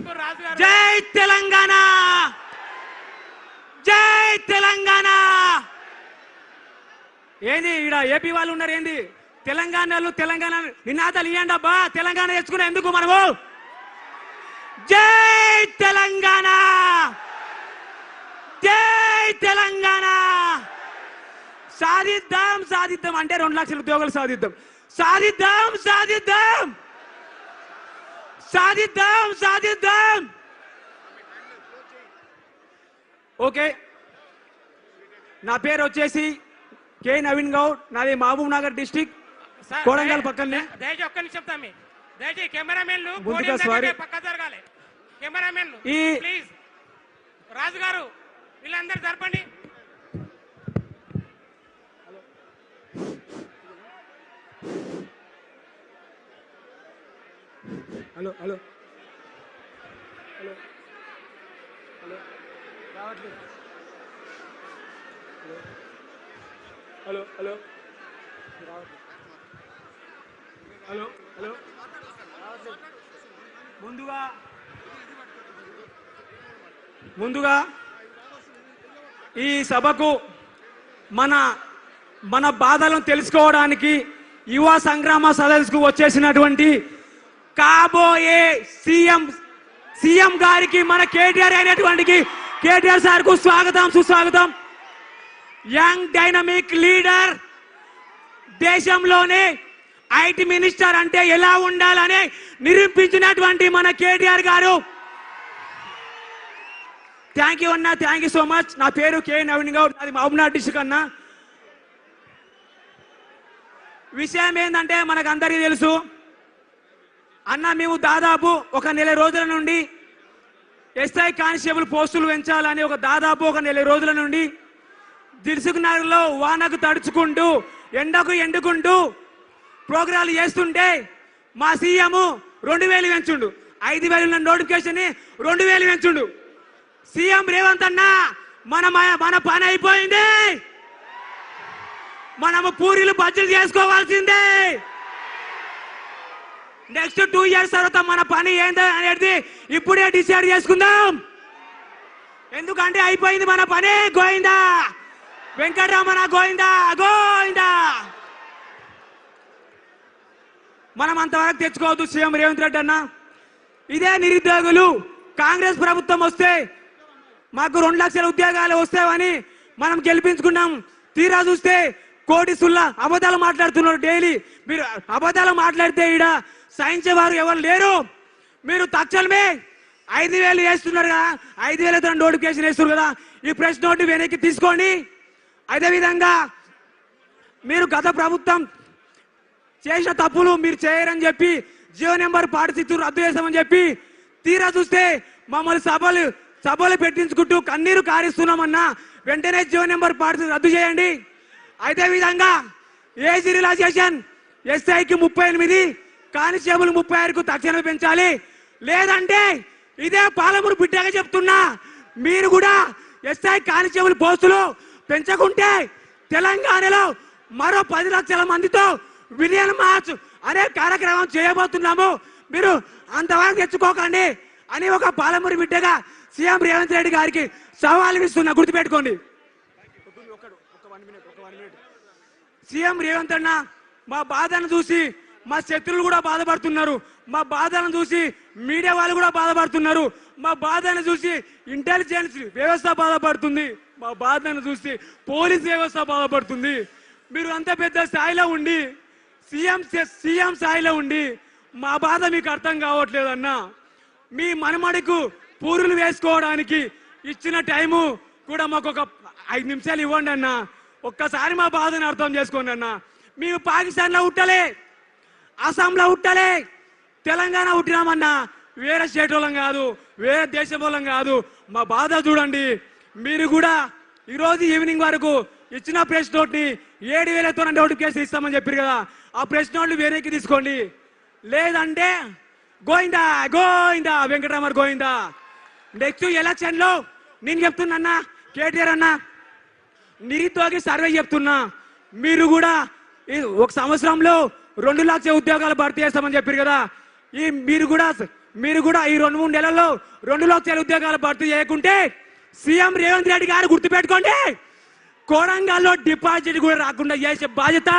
జై తెలంగాణ, జై తెలంగాణ. ఏంది ఈడ ఏపీ వాళ్ళు ఉన్నారు ఏంది? తెలంగాణలో తెలంగాణ నినాదాలు ఇవ్వండి అబ్బా. తెలంగాణ తెచ్చుకునే ఎందుకు మనము? జై తెలంగాణ, జై తెలంగాణ. సాధిద్దాం సాధిద్దాం అంటే 2 లక్షల ఉద్యోగాలు సాధిద్దాం, సాధిద్దాం సాధిద్దాం, సాధిద్దాం సాధిద్దాం. ఓకే, నా పేరు వచ్చేసి కే నవీన్ గౌడ్, నాది మహబూబ్ నగర్ డిస్ట్రిక్ట్, కోడంగల్ పక్కనే. దయచేసి ఒక్క నిమిషం చెప్తామి. దయచేసి కెమెరామెన్లు పక్క జరగాలి. కెమెరామెన్లు ప్లీజ్. రాజు గారు వీళ్ళందరూ జరపండి. హలో హలో హలో హలో రావట్లేదు. హలో హలో హలో హలో ముందుగా ఈ సభకు మన బాధలను తెలుసుకోవడానికి యువ సంగ్రామ సదస్సుకు వచ్చేసినటువంటి కాబోయే సీఎం గారికి, మన కేటీఆర్ అయినటువంటి కేటీఆర్ సార్ కు స్వాగతం సుస్వాగతం. యంగ్ డైనమిక్ లీడర్, దేశంలోనే ఐటీ మినిస్టర్ అంటే ఎలా ఉండాలని నిరూపించినటువంటి మన కేటీఆర్ గారు. థ్యాంక్ యూ అన్న, థ్యాంక్ యూ సో మచ్. నా పేరు కే నవీన్ గౌడ్, అది మహబూబ్నగర్ డిస్ట్రిక్ట్ అన్న. విషయం ఏంటంటే మనకు అందరికీ తెలుసు అన్న, మేము దాదాపు 1 నెల రోజుల నుండి ఎస్ఐ కానిస్టేబుల్ పోస్టులు పెంచాలని దాదాపు 1 నెల రోజుల నుండి దిల్సుఖ్నగర్లో వానకు తడుచుకుంటూ ఎండకు ఎండుకుంటూ ప్రోగ్రాలు చేస్తుంటే మా సీఎం 2000 పెంచుండు, 5000 నోటిఫికేషన్ 2000 పెంచుండు. సీఎం రేవంత్ అన్న మన పని అయిపోయింది, మనము పూరీలు బడ్జెట్ చేసుకోవాల్సిందే. నెక్స్ట్ 2 ఇయర్స్ తర్వాత మన పని ఏందో అనేది ఇప్పుడే డిసైడ్ చేసుకుందాం. ఎందుకంటే అయిపోయింది మన పని. గోయిందా వెంకటరమణ, గోయిందా గోయిందా. మనం అంతవరకు తెచ్చుకోవద్దు. సీఎం రేవంత్ రెడ్డి అన్న, ఇదే నిరుద్యోగులు కాంగ్రెస్ ప్రభుత్వం వస్తే మాకు 2 లక్షల ఉద్యోగాలు వస్తాయని మనం గెలిపించుకున్నాం. తీరా చూస్తే కోటి సుల్లా అబద్ధాలు మాట్లాడుతున్నారు. డైలీ మీరు అబద్ధాలు మాట్లాడితే ఈడ సహించేవారు ఎవరు లేరు. మీరు తక్షణమే 5000 వేస్తున్నారు కదా, 5000 నోటిఫికేషన్ వేస్తున్నారు కదా, ఈ ప్రెస్ నోట్ వెనక్కి తీసుకోండి. అదేవిధంగా మీరు గత ప్రభుత్వం చేసిన తప్పులు మీరు చేయరని చెప్పి జియో నెంబర్ 46 రద్దు చేస్తామని చెప్పి తీరా చూస్తే మమ్మల్ని సభలు పెట్టించుకుంటూ కన్నీరు కారిస్తున్నామన్నా వెంటనే జియో నెంబర్ 46 రద్దు చేయండి. అదేవిధంగా ఏజ్ రిలాక్సేషన్ ఎస్ఐకి 38, కానిస్టేబుల్ 36కు తక్షణమే పెంచాలి. లేదంటే ఇదే పాలమూరు బిడ్డగా చెప్తున్నా, మీరు కూడా ఎస్ఐ కానిస్టేబుల్ పోస్టులు పెంచకుంటే తెలంగాణలో మరో 10 లక్షల మందితో విలియన్ మార్చ్ అనే కార్యక్రమం చేయబోతున్నాము. మీరు అంతవరకు తెచ్చుకోకండి అని ఒక పాలమూరు బిడ్డగా సీఎం రేవంత్ రెడ్డి గారికి సవాల్ ఇస్తున్నా, గుర్తుపెట్టుకోండి. సీఎం రేవంత్ అన్న, మా బాధను చూసి మా శత్రువులు కూడా బాధపడుతున్నారు, మా బాధలను చూసి మీడియా వాళ్ళు కూడా బాధపడుతున్నారు, మా బాధను చూసి ఇంటెలిజెన్స్ వ్యవస్థ బాధపడుతుంది, మా బాధను చూసి పోలీస్ వ్యవస్థ బాధపడుతుంది. మీరు అంత పెద్ద స్థాయిలో ఉండి సీఎం స్థాయిలో ఉండి మా బాధ మీకు అర్థం కావట్లేదు అన్న. మీ మనమడికు పూరులు వేసుకోవడానికి ఇచ్చిన టైము కూడా మాకు ఒక 5 నిమిషాలు ఇవ్వండి అన్న. ఒక్కసారి మా బాధను అర్థం చేసుకోండి అన్న. మేము పాకిస్తాన్లో ఉట్టలే, అస్సాంలో ఉట్టలే, తెలంగాణ ఉట్టినామన్నా. వేరే స్టేట్ వాళ్ళం కాదు, వేరే దేశం వాళ్ళం కాదు. మా బాధ చూడండి. మీరు కూడా ఈరోజు ఈవినింగ్ వరకు ఇచ్చిన ప్రెస్ నోట్ ని 7000 నోటిఫికేషన్ ఇస్తామని చెప్పారు కదా, ఆ ప్రెస్ నోట్లు వెనక్కి తీసుకోండి. లేదంటే గోయిందా గోయిందా వెంకటరమణ గోయిందా. నెక్స్ట్ ఎలక్షన్ లో నేను చెప్తున్నా కేటీఆర్ అన్న, నిరుద్యోగి సర్వే చెప్తున్నా, మీరు కూడా 1 సంవత్సరంలో 2 లక్షల ఉద్యోగాలు భర్తీ చేస్తామని చెప్పారు కదా, మీరు కూడా మీరు కూడా ఈ 2-3 నెలల్లో 2 లక్షల ఉద్యోగాలు భర్తీ చేయకుంటే సీఎం రేవంత్ రెడ్డి గారు గుర్తుపెట్టుకోండి, కోడంగల్లో డిపాజిట్ కూడా రాకుండా చేసే బాధ్యత,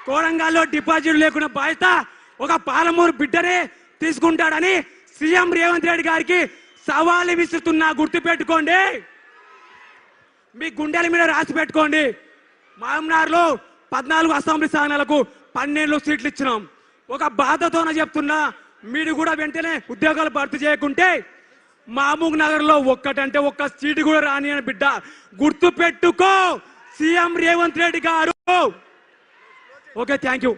కోడంగల్లో డిపాజిట్ లేకుండా బాధ్యత ఒక పాలమూరు బిడ్డనే తీసుకుంటాడని సీఎం రేవంత్ రెడ్డి గారికి సవాలు విసురుతున్నా, గుర్తుపెట్టుకోండి. మీ గుండెల మీద రాసి పెట్టుకోండి. మహమ్నార్లో 14 అసెంబ్లీ స్థానాలకు 12 సీట్లు ఇచ్చినాం. ఒక బాధతోనే చెప్తున్నా, మీరు కూడా వెంటనే ఉద్యోగాలు భర్తీ చేయకుంటే మహబూబ్ నగర్ లో ఒక్కటంటే ఒక్క సీటు కూడా రాని అని బిడ్డ గుర్తు పెట్టుకో సీఎం రేవంత్ రెడ్డి గారు. Okay, thank you.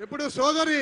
ఇప్పుడు సోదరి